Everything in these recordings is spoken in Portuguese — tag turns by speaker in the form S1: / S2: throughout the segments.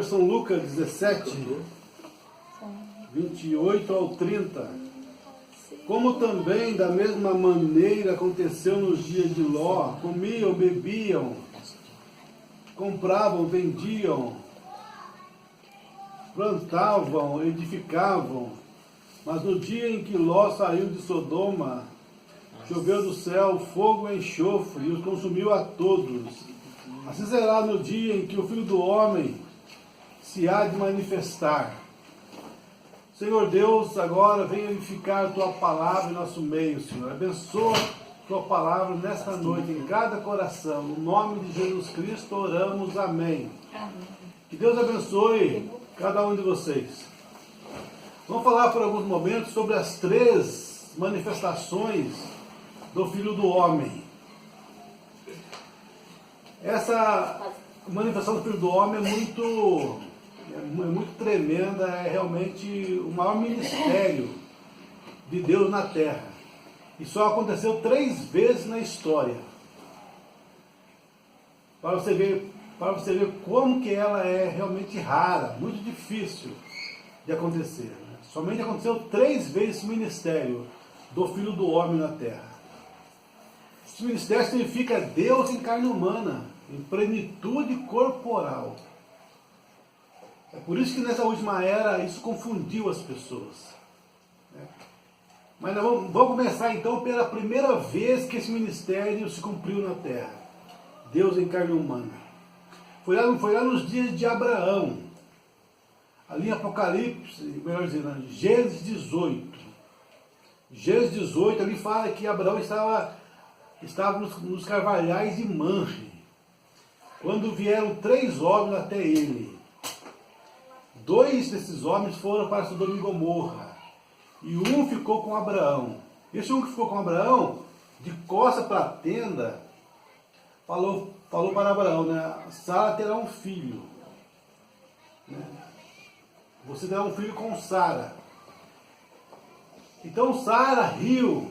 S1: São Lucas 17, 28 ao 30. Como também, da mesma maneira, aconteceu nos dias de Ló: comiam, bebiam, compravam, vendiam, plantavam, edificavam. Mas no dia em que Ló saiu de Sodoma, choveu do céu fogo e enxofre e os consumiu a todos. Assim será no dia em que o Filho do Homem se há de manifestar. Senhor Deus, agora venha edificar a Tua palavra em nosso meio, Senhor. Abençoa a Tua palavra nesta noite, em cada coração. No nome de Jesus Cristo oramos, amém. Que Deus abençoe cada um de vocês. Vamos falar por alguns momentos sobre as 3 manifestações do Filho do Homem. Essa manifestação do Filho do Homem é muito tremenda, é realmente o maior ministério de Deus na Terra. E só aconteceu 3 vezes na história. Para você ver como que ela é realmente rara, muito difícil de acontecer. Somente aconteceu 3 vezes esse ministério do Filho do Homem na Terra. Esse ministério significa Deus em carne humana, em plenitude corporal. É por isso que nessa última era isso confundiu as pessoas. Mas nós vamos começar então pela primeira vez que esse ministério se cumpriu na Terra. Deus em carne humana. Foi lá nos dias de Abraão. Ali em Apocalipse, melhor dizendo, Gênesis 18. Gênesis 18 ali fala que Abraão estava nos carvalhais de Manre, quando vieram 3 homens até ele. 2 desses homens foram para Sodoma e Gomorra, e um ficou com Abraão. Esse um que ficou com Abraão, de costas para a tenda, falou para Abraão, Sara terá um filho. Você terá um filho com Sara. Então Sara riu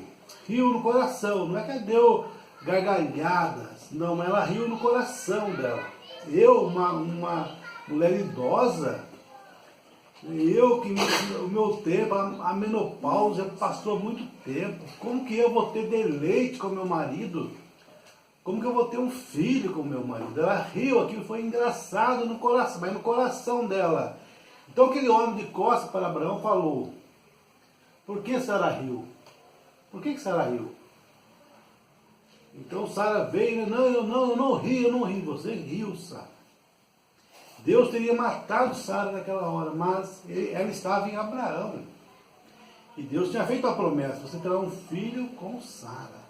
S1: no coração. Não é que deu gargalhadas, não, mas ela riu no coração dela. Eu, uma mulher idosa, eu que o meu tempo, a menopausa passou há muito tempo, como que eu vou ter deleite com meu marido? Como que eu vou ter um filho com meu marido? Ela riu, aquilo foi engraçado no coração, mas no coração dela. Então aquele homem de costas para Abraão falou: por que Sara riu? Por que Sara riu? Então Sara veio, eu não ri, você riu, Sara. Deus teria matado Sara naquela hora, mas ela estava em Abraão. E Deus tinha feito a promessa: você terá um filho com Sara.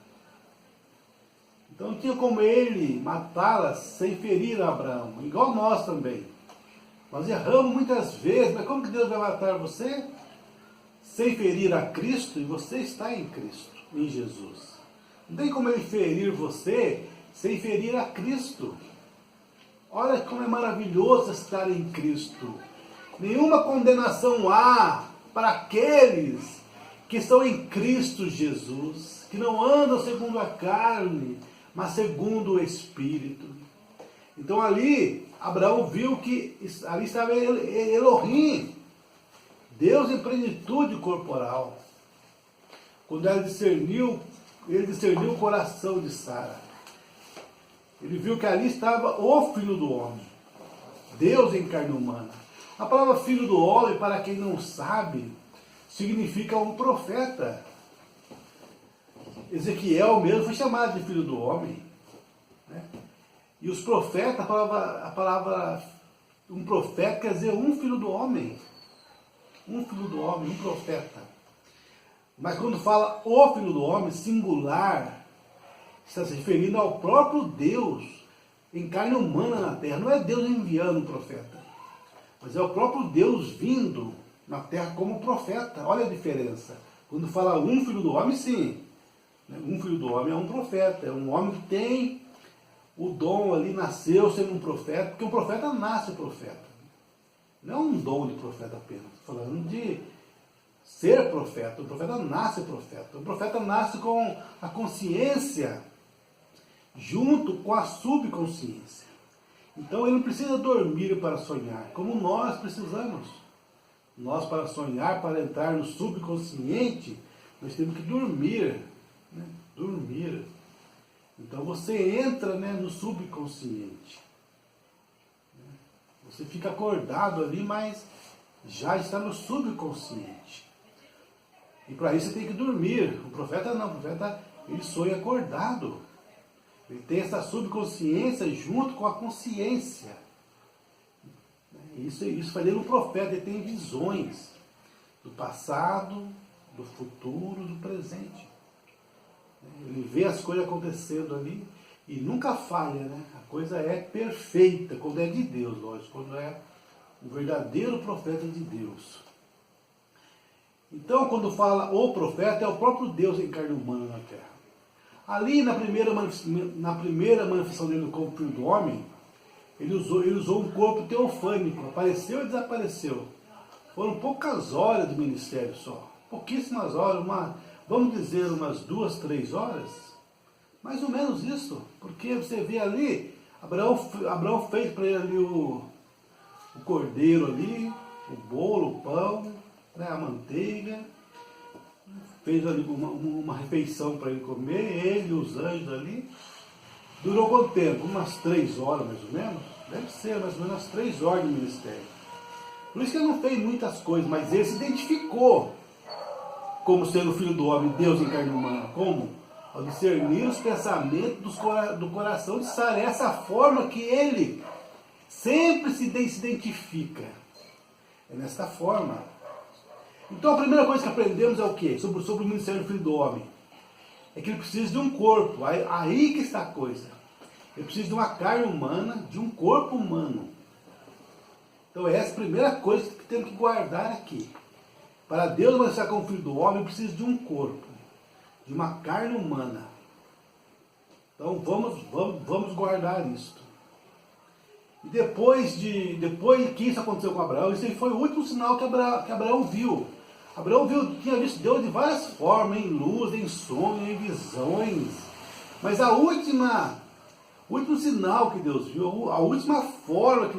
S1: Então não tinha como ele matá-la sem ferir Abraão, igual nós também. Nós erramos muitas vezes, mas como que Deus vai matar você? Sem ferir a Cristo, e você está em Cristo, em Jesus. Não tem como ele ferir você sem ferir a Cristo. Olha como é maravilhoso estar em Cristo. Nenhuma condenação há para aqueles que estão em Cristo Jesus, que não andam segundo a carne, mas segundo o Espírito. Então ali, Abraão viu que ali estava Elohim, Deus em plenitude corporal. Quando ele discerniu o coração de Sara. Ele viu que ali estava o Filho do Homem, Deus em carne humana. A palavra Filho do Homem, para quem não sabe, significa um profeta. Ezequiel mesmo foi chamado de Filho do Homem. E os profetas, a palavra um profeta quer dizer um filho do homem. Um filho do homem, um profeta. Mas quando fala o Filho do Homem, singular, está se referindo ao próprio Deus em carne humana na terra. Não é Deus enviando um profeta, mas é o próprio Deus vindo na terra como profeta. Olha a diferença. Quando fala um Filho do Homem, sim. Um Filho do Homem é um profeta, é um homem que tem o dom ali, nasceu sendo um profeta, porque um profeta nasce profeta. Não é um dom de profeta apenas. Estou falando de ser profeta. O profeta nasce profeta. O profeta nasce com a consciência junto com a subconsciência. Então ele não precisa dormir para sonhar, como nós precisamos. Nós, para sonhar, para entrar no subconsciente, nós temos que dormir. Né? Dormir. Então você entra, né, no subconsciente. Você fica acordado ali, mas já está no subconsciente. E para isso você tem que dormir. O profeta não, o profeta ele sonha acordado. Ele tem essa subconsciência junto com a consciência. Isso faz dele um profeta, ele tem visões do passado, do futuro, do presente. Ele vê as coisas acontecendo ali e nunca falha, né? A coisa é perfeita, quando é de Deus, lógico, quando é o verdadeiro profeta de Deus. Então, quando fala o profeta, é o próprio Deus em carne humana na terra. Ali na primeira manifestação dele como filho do homem, ele usou um corpo teofânico, apareceu e desapareceu. Foram poucas horas de ministério só, pouquíssimas horas, vamos dizer umas 2, 3 horas, mais ou menos isso, porque você vê ali, Abraão fez para ele ali o cordeiro ali, o bolo, o pão, né, a manteiga, fez ali uma refeição para ele comer, ele e os anjos ali. Durou quanto tempo? Umas 3 horas mais ou menos? Deve ser mais ou menos umas 3 horas de ministério. Por isso que ele não fez muitas coisas, mas ele se identificou como sendo o Filho do Homem, Deus em carne humana. Como? Ao discernir os pensamentos do coração de Sara. É essa forma que ele sempre se identifica. É nesta forma. Então a primeira coisa que aprendemos é o quê? Sobre o ministério do Filho do Homem. É que ele precisa de um corpo. Aí que está a coisa. Ele precisa de uma carne humana, de um corpo humano. Então essa é a primeira coisa que temos que guardar aqui. Para Deus manifestar como Filho do Homem, precisa de um corpo, de uma carne humana. Então vamos guardar isto. E depois que isso aconteceu com Abraão, isso aí foi o último sinal que Abraão viu. Abraão tinha visto Deus de várias formas, em luz, em sonho, em visões. Mas o último sinal que Deus viu, a última forma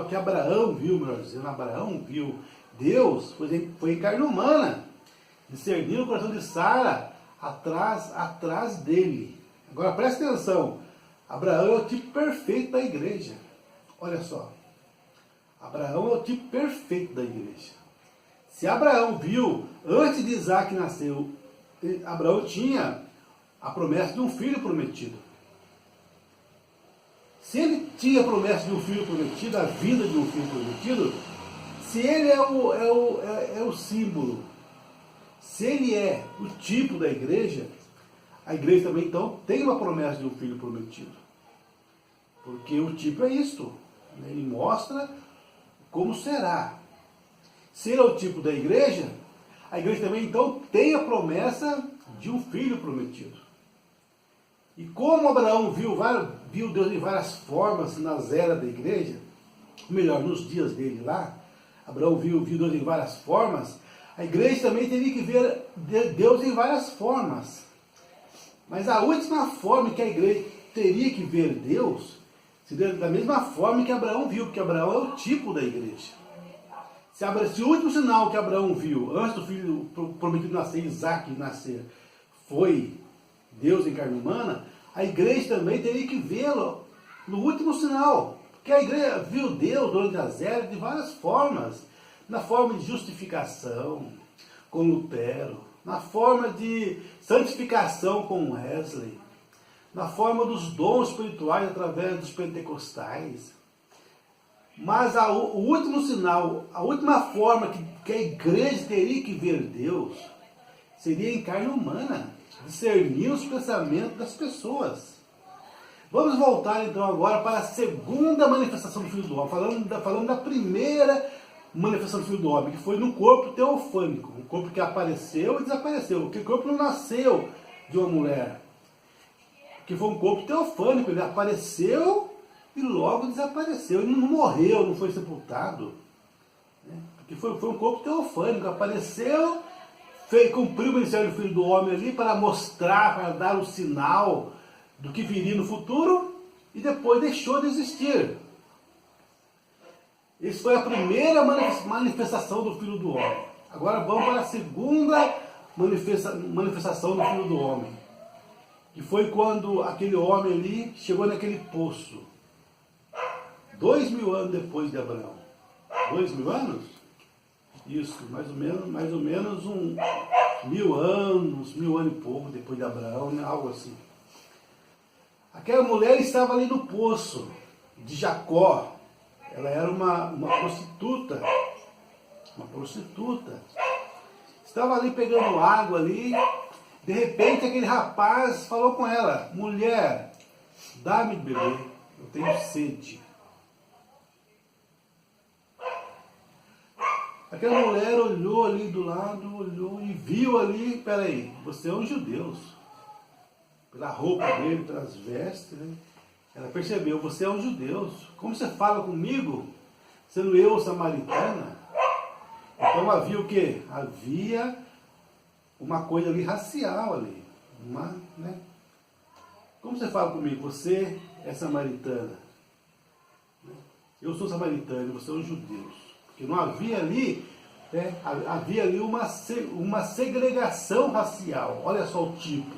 S1: que Abraão viu, melhor dizendo, Abraão viu Deus, foi em carne humana, discernindo o coração de Sara atrás dele. Agora preste atenção, Abraão é o tipo perfeito da igreja. Olha só, Abraão é o tipo perfeito da igreja. Se Abraão viu, antes de Isaac nascer, Abraão tinha a promessa de um filho prometido. Se ele tinha a promessa de um filho prometido, a vida de um filho prometido, se ele é o símbolo, se ele é o tipo da igreja, a igreja também então tem uma promessa de um filho prometido. Porque o tipo é isto, né? Ele mostra como será. Se ele é o tipo da igreja, a igreja também então tem a promessa de um filho prometido. E como Abraão viu Deus de várias formas nas eras da igreja, melhor, nos dias dele lá, Abraão viu Deus em várias formas, a igreja também teria que ver Deus em várias formas. Mas a última forma que a igreja teria que ver Deus seria da mesma forma que Abraão viu, porque Abraão é o tipo da igreja. Se o último sinal que Abraão viu, antes do filho prometido nascer, Isaac nascer, foi Deus em carne humana, a igreja também teria que vê-lo no último sinal. Porque a igreja viu Deus durante as eras de várias formas. Na forma de justificação, com Lutero. Na forma de santificação, com Wesley. Na forma dos dons espirituais, através dos pentecostais. Mas o último sinal, a última forma que a igreja teria que ver Deus, seria em carne humana. Discernir os pensamentos das pessoas. Vamos voltar então agora para a segunda manifestação do Filho do Homem, falando da primeira manifestação do Filho do Homem, que foi no corpo teofânico, um corpo que apareceu e desapareceu, porque o corpo não nasceu de uma mulher, que foi um corpo teofânico, ele apareceu e logo desapareceu, ele não morreu, não foi sepultado, né? Porque foi um corpo teofânico, apareceu, cumpriu o ministério do Filho do Homem ali para mostrar, para dar o sinal do que viria no futuro e depois deixou de existir. Essa foi a primeira manifestação do Filho do Homem. Agora vamos para a segunda manifestação do Filho do Homem. Que foi quando aquele homem ali chegou naquele poço. 2000 anos depois de Abraão. 2000 anos? Isso, mais ou menos 1000 anos, 1000 anos e pouco depois de Abraão, né? Algo assim. Aquela mulher estava ali no poço de Jacó. Ela era uma prostituta. Uma prostituta. Estava ali pegando água ali. De repente aquele rapaz falou com ela: mulher, dá-me de beber, eu tenho sede. Aquela mulher olhou ali do lado, olhou e viu ali, peraí, você é um judeu. Pela roupa dele, pelas vestes, né? Ela percebeu, você é um judeu. Como você fala comigo, sendo eu samaritana? Então havia o quê? Havia uma coisa ali racial ali. Né? Como você fala comigo? Você é samaritana. Eu sou samaritano, você é um judeu. Porque não havia ali, né? Havia ali uma segregação racial. Olha só o tipo.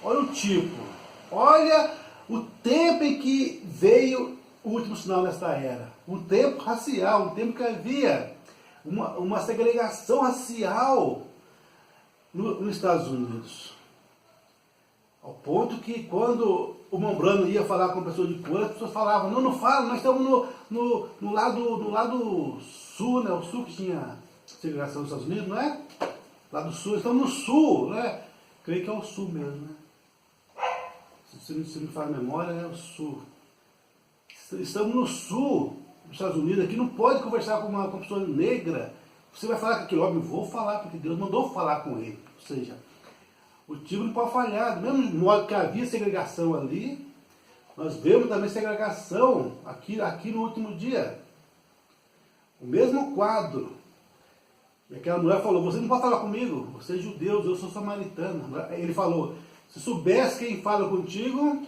S1: Olha o tipo. Olha o tempo em que veio o último sinal nesta era. Um tempo racial, um tempo que havia uma segregação racial nos Estados Unidos. Ao ponto que quando o Mombrano ia falar com uma pessoa de cor, as pessoas falavam, não fala, nós estamos no lado sul, né? O sul que tinha segregação nos Estados Unidos, não é? Lá do sul, estamos no sul, né? Creio que é o sul mesmo, né? Se me faz a memória, é o sul. Estamos no sul dos Estados Unidos, aqui não pode conversar com uma pessoa negra. Você vai falar com aquele homem, vou falar, porque Deus mandou falar com ele. Ou seja, o tipo não pode falhar. Do mesmo modo que havia segregação ali, nós vemos também segregação aqui no último dia. O mesmo quadro. E aquela mulher falou, você não pode falar comigo, você é judeu, eu sou samaritana. Ele falou, se soubesse quem fala contigo,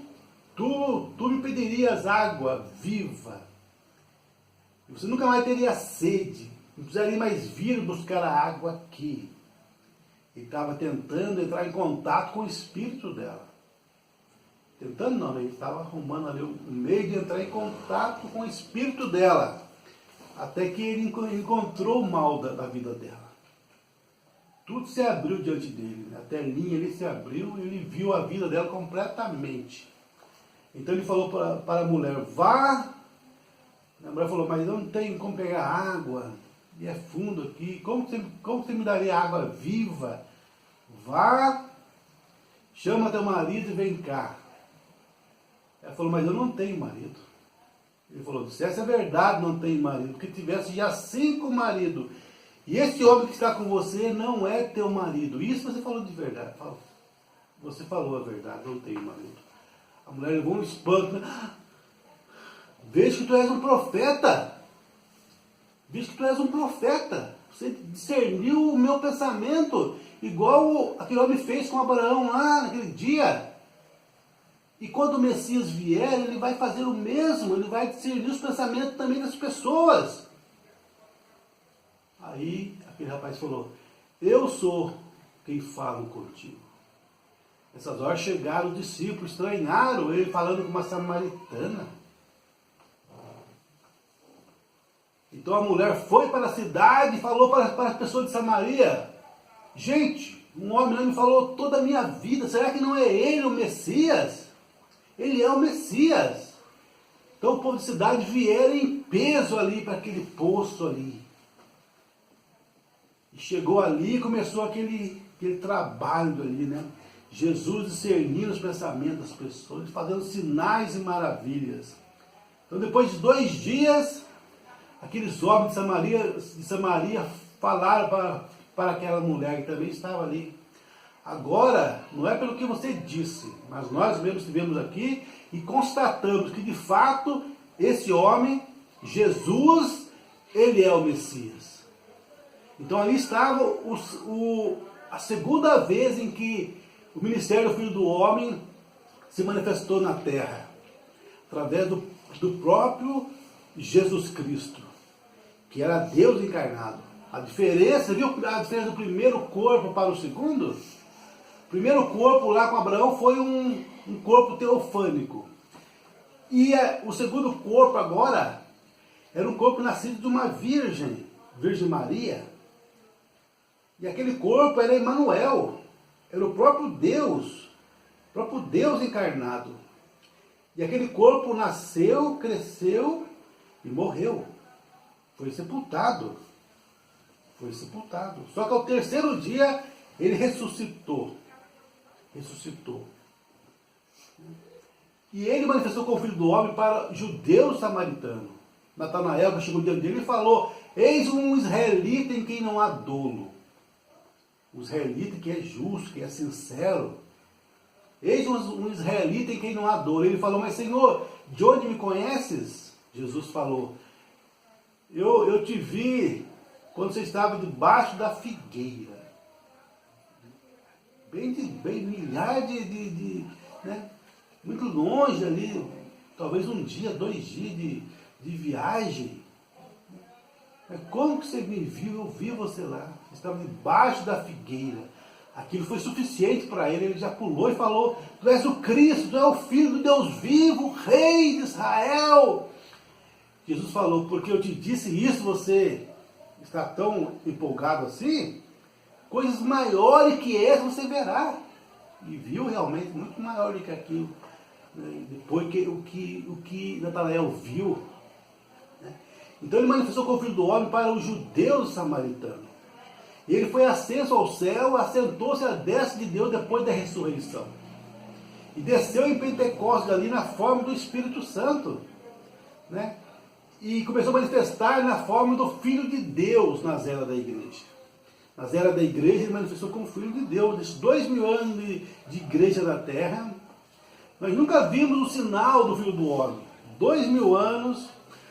S1: tu me pedirias água viva. E você nunca mais teria sede. Não precisaria mais vir buscar a água aqui. Ele estava tentando entrar em contato com o espírito dela. Tentando não, ele estava arrumando ali um meio de entrar em contato com o espírito dela. Até que ele encontrou o mal da vida dela. Tudo se abriu diante dele. Né? A telinha ali se abriu e ele viu a vida dela completamente. Então ele falou para a mulher, vá. A mulher falou, mas eu não tenho como pegar água. E é fundo aqui. Como você me daria água viva? Vá, chama teu marido e vem cá. Ela falou, mas eu não tenho marido. Ele falou, se essa é verdade, não tem marido, porque tivesse já 5 maridos, e esse homem que está com você não é teu marido. Isso você falou de verdade. Você falou a verdade, não tenho marido. A mulher levou um espanto. Vejo que tu és um profeta. Vejo que tu és um profeta. Você discerniu o meu pensamento, igual aquele homem fez com Abraão lá naquele dia. E quando o Messias vier, ele vai fazer o mesmo, ele vai discernir os pensamentos também das pessoas. Aí aquele rapaz falou, eu sou quem falo contigo. Nessas horas chegaram os discípulos, estranharam ele falando com uma samaritana. Então a mulher foi para a cidade e falou para as pessoas de Samaria, gente, um homem lá me falou toda a minha vida, será que não é ele o Messias? Ele é o Messias. Então o povo de cidade vieram em peso ali para aquele poço ali. E chegou ali e começou aquele trabalho ali, né? Jesus discernindo os pensamentos das pessoas, fazendo sinais e maravilhas. Então depois de 2 dias, aqueles homens de Samaria falaram para aquela mulher que também estava ali. Agora, não é pelo que você disse, mas nós mesmos estivemos aqui e constatamos que de fato esse homem, Jesus, ele é o Messias. Então ali estava a segunda vez em que o ministério do Filho do Homem se manifestou na terra, através do próprio Jesus Cristo, que era Deus encarnado. A diferença, viu a diferença do primeiro corpo para o segundo? O primeiro corpo lá com Abraão foi um corpo teofânico. E o segundo corpo agora era um corpo nascido de uma Virgem Maria. E aquele corpo era Emanuel, era o próprio Deus encarnado. E aquele corpo nasceu, cresceu e morreu. Foi sepultado. Só que ao terceiro dia ele ressuscitou. E ele manifestou como filho do homem para judeus samaritanos. Natanael, que chegou diante dele, e falou: eis um israelita em quem não há dolo. O israelita que é justo, que é sincero. Eis um israelita em quem não há dolo. Ele falou: mas Senhor, de onde me conheces? Jesus falou: eu te vi quando você estava debaixo da figueira. Bem milhar né? Muito longe ali, talvez um dia, 2 dias de viagem. Mas como que você me viu? Eu vi você lá. Você estava debaixo da figueira. Aquilo foi suficiente para ele. Ele já pulou e falou: tu és o Cristo, tu és o Filho do Deus vivo, o Rei de Israel. Jesus falou: porque eu te disse isso, você está tão empolgado assim? Coisas maiores que essa você verá. E viu realmente muito maior do que aquilo. Depois o que Natanael viu. Então ele manifestou como filho do homem para os judeus samaritanos. Ele foi ascenso ao céu, assentou-se à destra de Deus depois da ressurreição. E desceu em Pentecostes ali na forma do Espírito Santo. Né? E começou a manifestar na forma do Filho de Deus nas eras da igreja. Nas eras da igreja ele manifestou como Filho de Deus. Nesses 2000 anos de igreja na terra, nós nunca vimos o sinal do Filho do Homem. 2000 anos,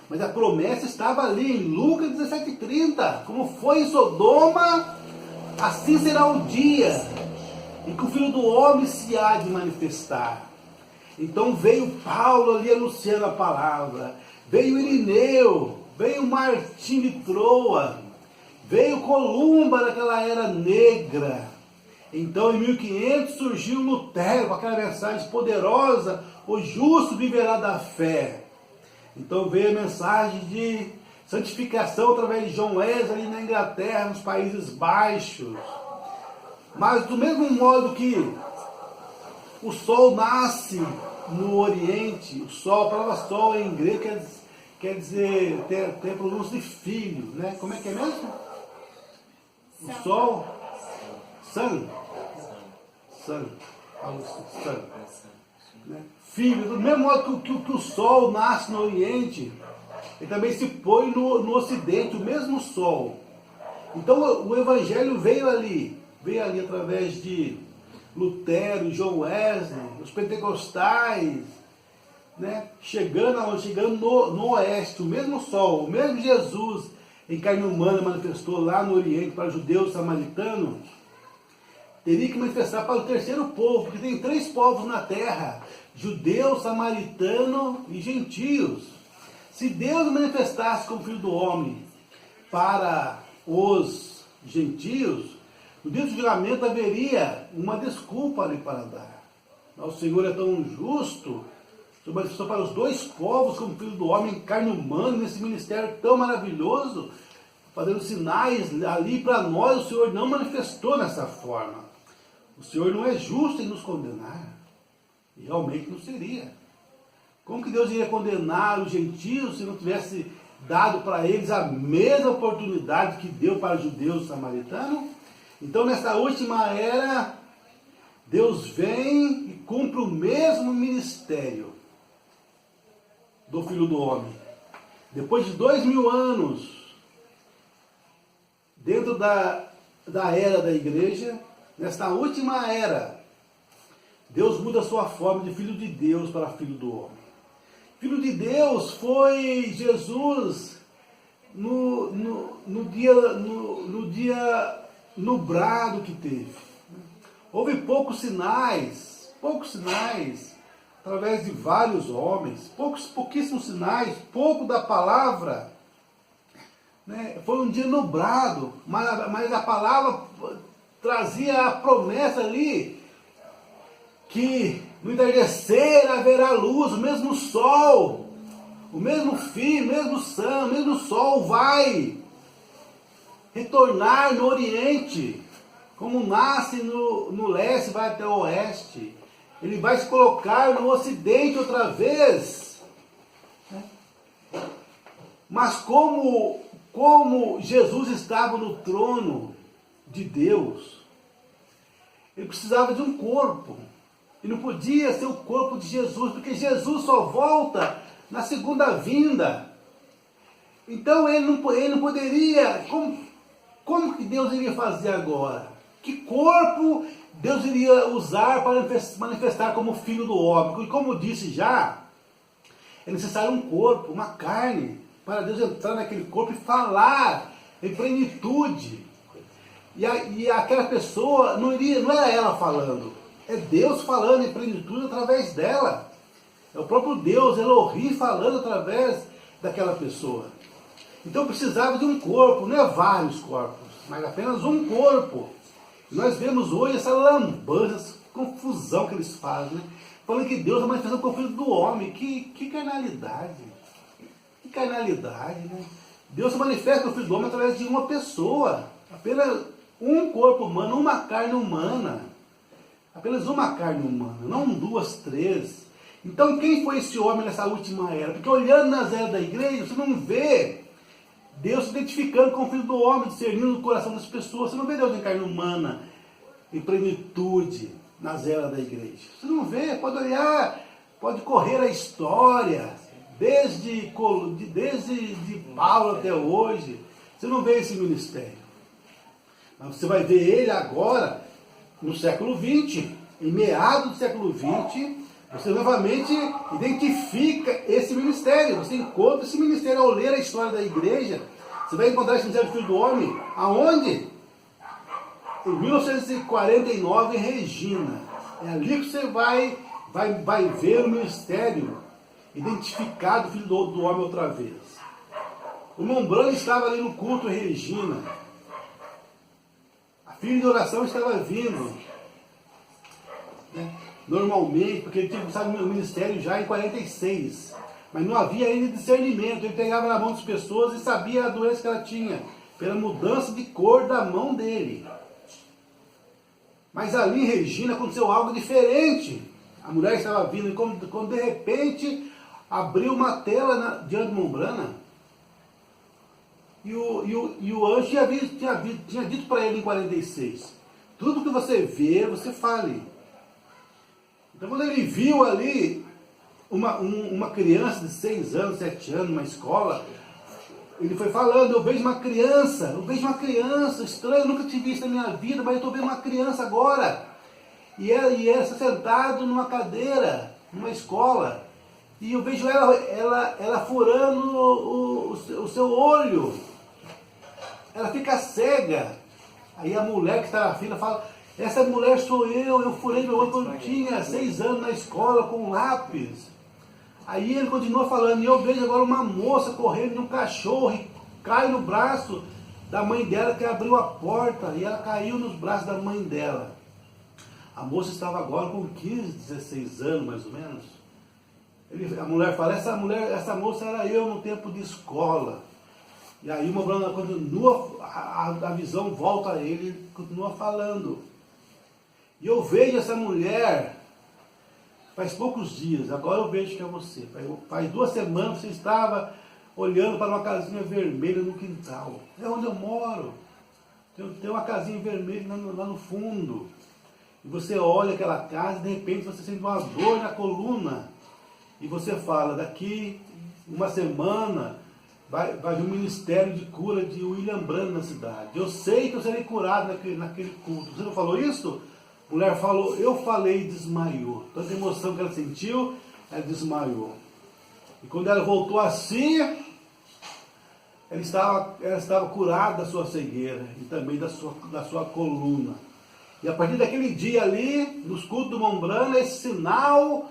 S1: mas a promessa estava ali em Lucas 17:30. Como foi em Sodoma, assim será o dia em que o Filho do Homem se há de manifestar. Então veio Paulo ali anunciando a palavra, veio Irineu, veio Martim de Troa, veio Columba naquela era negra. Então em 1500 surgiu Lutero com aquela mensagem poderosa: o justo viverá da fé. Então veio a mensagem de santificação através de John Wesley na Inglaterra, nos Países Baixos. Mas do mesmo modo que o sol nasce no Oriente, o sol, a palavra sol em grego quer dizer, tem a pronúncia de filho, né? Como é que é mesmo? O sol, sun, né? Filho, do mesmo modo que o sol nasce no Oriente, ele também se põe no Ocidente, o mesmo sol. Então o Evangelho veio ali através de Lutero, John Wesley, os pentecostais, né? Chegando no Oeste, o mesmo sol, o mesmo Jesus em carne humana manifestou lá no Oriente para judeus samaritanos, teria que manifestar para o terceiro povo, porque tem 3 povos na terra: judeu, samaritano e gentios. Se Deus manifestasse como Filho do Homem para os gentios, no dia do julgamento haveria uma desculpa ali para dar. O Senhor é tão justo, se manifestou para os 2 povos como Filho do Homem em carne humana, nesse ministério tão maravilhoso, fazendo sinais ali para nós. O Senhor não manifestou nessa forma. O Senhor não é justo em nos condenar. E realmente não seria. Como que Deus iria condenar os gentios se não tivesse dado para eles a mesma oportunidade que deu para os judeus samaritanos? Então, nessa última era, Deus vem e cumpre o mesmo ministério do Filho do Homem. Depois de 2000 anos, dentro da era da igreja, nesta última era, Deus muda a sua forma de Filho de Deus para Filho do Homem. Filho de Deus foi Jesus no dia nublado que teve. Houve poucos sinais, através de vários homens, pouquíssimos sinais, pouco da palavra, né? Foi um dia nublado, mas a palavra trazia a promessa ali, que no entardecer haverá luz, o mesmo sol, o mesmo fim, o mesmo sol vai retornar no Oriente, como nasce no leste, vai até o oeste. Ele vai se colocar no Ocidente outra vez. Mas como Jesus estava no trono de Deus, ele precisava de um corpo. E não podia ser o corpo de Jesus, porque Jesus só volta na segunda vinda. Então ele não poderia... Como que Deus iria fazer agora? Que corpo Deus iria usar para manifestar como filho do homem? E como eu disse já, é necessário um corpo, uma carne, para Deus entrar naquele corpo e falar em plenitude. E aquela pessoa não era ela falando, é Deus falando em plenitude através dela. É o próprio Deus, Elohim, falando através daquela pessoa. Então precisava de um corpo, não é vários corpos, mas apenas um corpo. E nós vemos hoje essa lambança, essa confusão que eles fazem, né? Falando que Deus é manifestando com o filho do homem. Que carnalidade. Que carnalidade, né? Deus se manifesta com o filho do homem através de uma pessoa. Apenas um corpo humano, uma carne humana. Apenas uma carne humana, não duas, três. Então quem foi esse homem nessa última era? Porque olhando nas eras da igreja, você não vê Deus se identificando com o filho do homem, discernindo o coração das pessoas. Você não vê Deus em carne humana, em plenitude, nas eras da igreja. Você não vê, pode olhar, pode correr a história, desde Paulo até hoje. Você não vê esse ministério. Mas você vai ver ele agora, no século XX, em meados do século XX, você novamente identifica esse ministério. Você encontra esse ministério ao ler a história da igreja. Você vai encontrar esse ministério do Filho do Homem. Aonde? Em 1949, em Regina. É ali que você vai ver o ministério identificado do Filho do Homem outra vez. O irmão Branco estava ali no culto em Regina. A filha de oração estava vindo, né? Normalmente, porque ele tinha começado o ministério já em 46, mas não havia ainda discernimento. Ele pegava na mão das pessoas e sabia a doença que ela tinha, pela mudança de cor da mão dele. Mas ali em Regina aconteceu algo diferente. A mulher estava vindo e quando de repente abriu uma tela diante de Mombrana, e o anjo tinha dito para ele em 46, tudo que você vê, você fale. Então quando ele viu ali uma criança de 6 anos, 7 anos, numa escola, ele foi falando, eu vejo uma criança estranha, eu nunca tinha visto na minha vida, mas eu estou vendo uma criança agora. E ela está sentada numa cadeira, numa escola, e eu vejo ela furando o seu olho. Ela fica cega. Aí a mulher que está na fila fala, essa mulher sou eu furei meu olho quando tinha 6 anos na escola com um lápis. Aí ele continua falando, e eu vejo agora uma moça correndo de um cachorro e cai no braço da mãe dela que abriu a porta e ela caiu nos braços da mãe dela. A moça estava agora com 15, 16 anos mais ou menos. A mulher fala, essa moça era eu no tempo de escola. E aí uma Bruna continua, a visão volta a ele, continua falando. E eu vejo essa mulher, faz poucos dias, agora eu vejo que é você. Faz 2 semanas você estava olhando para uma casinha vermelha no quintal. É onde eu moro. Tem uma casinha vermelha lá no fundo. E você olha aquela casa e de repente você sente uma dor na coluna. E você fala, daqui uma semana vai vir um ministério de cura de William Branham na cidade. Eu sei que eu serei curado naquele culto. Você não falou isso? A mulher falou, eu falei e desmaiou. Tanta emoção que ela sentiu, ela desmaiou. E quando ela voltou assim, ela estava curada da sua cegueira e também da sua coluna. E a partir daquele dia ali, nos cultos do Mombrana, esse sinal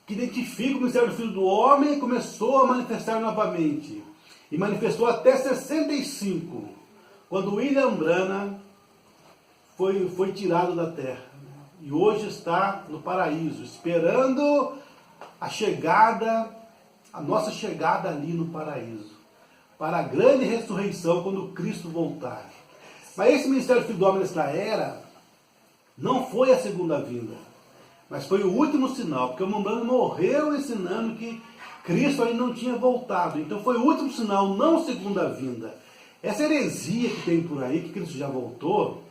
S1: que identifica o ministério do Filho do Homem, começou a manifestar novamente. E manifestou até 65, quando William Branham foi tirado da terra. E hoje está no paraíso, esperando a nossa chegada ali no paraíso, para a grande ressurreição, quando Cristo voltar. Mas esse ministério do Filho do Homem nessa era, não foi a segunda vinda, mas foi o último sinal, porque o Mombrano morreu ensinando que Cristo ainda não tinha voltado. Então foi o último sinal, não segunda vinda. Essa heresia que tem por aí, que Cristo já voltou,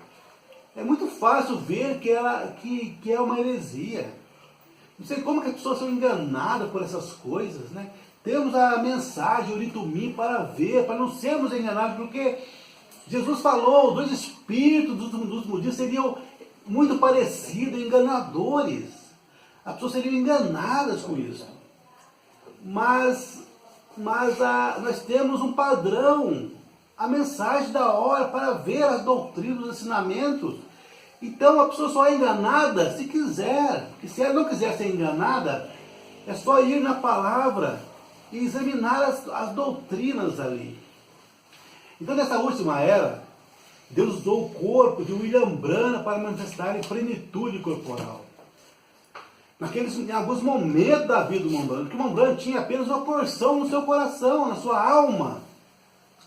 S1: é muito fácil ver que é uma heresia. Não sei como que as pessoas são enganadas por essas coisas, né? Temos a mensagem, o litumim para ver, para não sermos enganados, porque Jesus falou, dois espíritos dos últimos dias seriam muito parecidos, enganadores. As pessoas seriam enganadas com isso. Mas nós temos um padrão, a mensagem da hora para ver as doutrinas, os ensinamentos. Então a pessoa só é enganada se quiser. E se ela não quiser ser enganada, é só ir na palavra e examinar as doutrinas ali. Então nessa última era, Deus usou o corpo de William Branham para manifestar em plenitude corporal. Em alguns momentos da vida do Mombrano, porque o Mombrano tinha apenas uma porção no seu coração, na sua alma.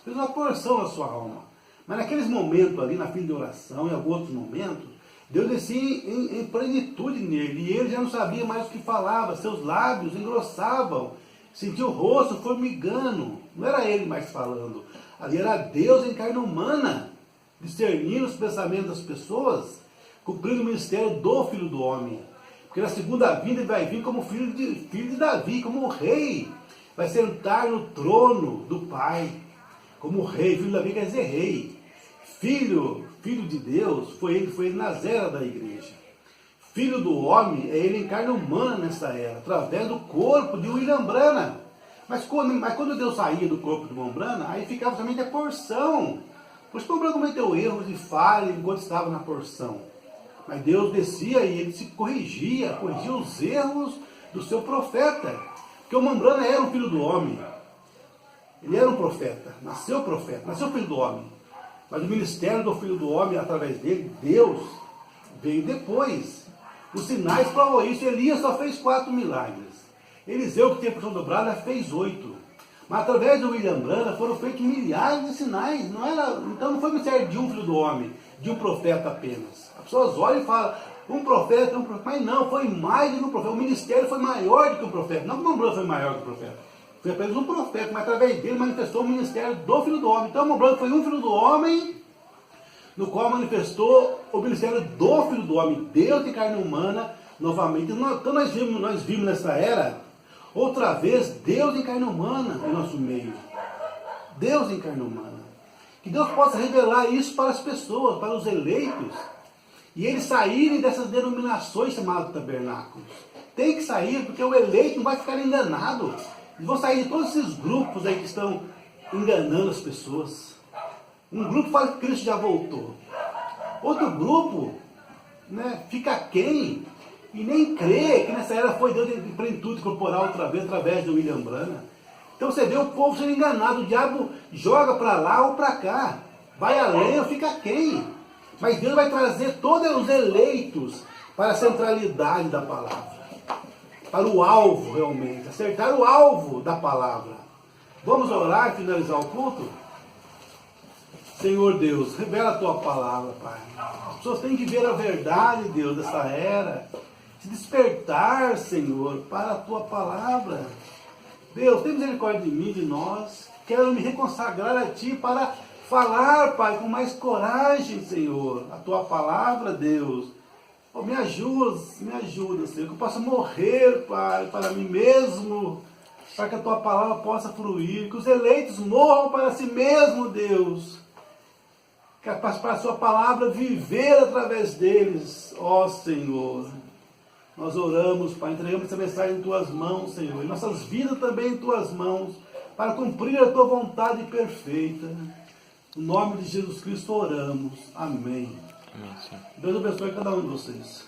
S1: Apenas uma porção na sua alma. Mas naqueles momentos ali, na fila de oração, em alguns outros momentos, Deus descia em plenitude nele. E ele já não sabia mais o que falava, seus lábios engrossavam, sentia o rosto formigando. Não era ele mais falando. Ali era Deus em carne humana, discernindo os pensamentos das pessoas, cumprindo o ministério do Filho do Homem. Porque na segunda vinda ele vai vir como filho de Davi, como um rei. Vai sentar no trono do Pai, como rei. Filho de Davi quer dizer rei. Filho de Deus, foi ele nas eras da igreja. Filho do homem é ele em carne humana nessa era, através do corpo de William Branham. Mas quando Deus saía do corpo de William Branham, aí ficava somente a porção. Por isso que o Branham cometeu erros e falhas enquanto estava na porção. Mas Deus descia e ele se corrigia os erros do seu profeta. Porque o Mombrano era um filho do homem. Ele era um profeta, nasceu filho do homem. Mas o ministério do Filho do Homem, através dele, Deus, veio depois. Os sinais provam isso. Elias só fez 4 milagres. Eliseu, que tinha porção dobrada, fez 8. Mas através do William Branham foram feitos milhares de sinais. Então não foi o ministério de um filho do homem, de um profeta apenas. As pessoas olham e falam, um profeta, mas não, foi mais do que um profeta. O ministério foi maior do que um profeta. Não que o Mombrano foi maior do que o profeta. Foi apenas um profeta, mas através dele manifestou o ministério do Filho do Homem. Então o Mombrano foi um filho do homem, no qual manifestou o ministério do Filho do Homem, Deus de carne humana, novamente. Então nós vimos nessa era, outra vez, Deus em carne humana em nosso meio. Deus em carne humana. Que Deus possa revelar isso para as pessoas, para os eleitos, e eles saírem dessas denominações chamadas tabernáculos. Tem que sair, porque o eleito não vai ficar enganado. Eles vão sair de todos esses grupos aí que estão enganando as pessoas. Um grupo fala que Cristo já voltou. Outro grupo, né, fica quem e nem crê que nessa era foi Deus em plenitude corporal outra vez, através do William Branham. Então você vê o povo sendo enganado. O diabo joga para lá ou para cá. Vai além ou fica quem. Mas Deus vai trazer todos os eleitos para a centralidade da palavra. Para o alvo realmente, acertar o alvo da palavra. Vamos orar e finalizar o culto? Senhor Deus, revela a tua palavra, Pai. As pessoas têm que ver a verdade, Deus, dessa era. Se despertar, Senhor, para a tua palavra. Deus, tem misericórdia de mim, de nós. Quero me reconsagrar a ti para falar, Pai, com mais coragem, Senhor, a tua palavra, Deus. Oh, me ajuda, Senhor, que eu possa morrer, Pai, para mim mesmo, para que a tua palavra possa fluir, que os eleitos morram para si mesmo, Deus, que para a sua palavra viver através deles, ó Senhor. Nós oramos, Pai, entregamos essa mensagem em tuas mãos, Senhor, e nossas vidas também em tuas mãos, para cumprir a tua vontade perfeita. No nome de Jesus Cristo oramos. Amém. Deus abençoe cada um de vocês.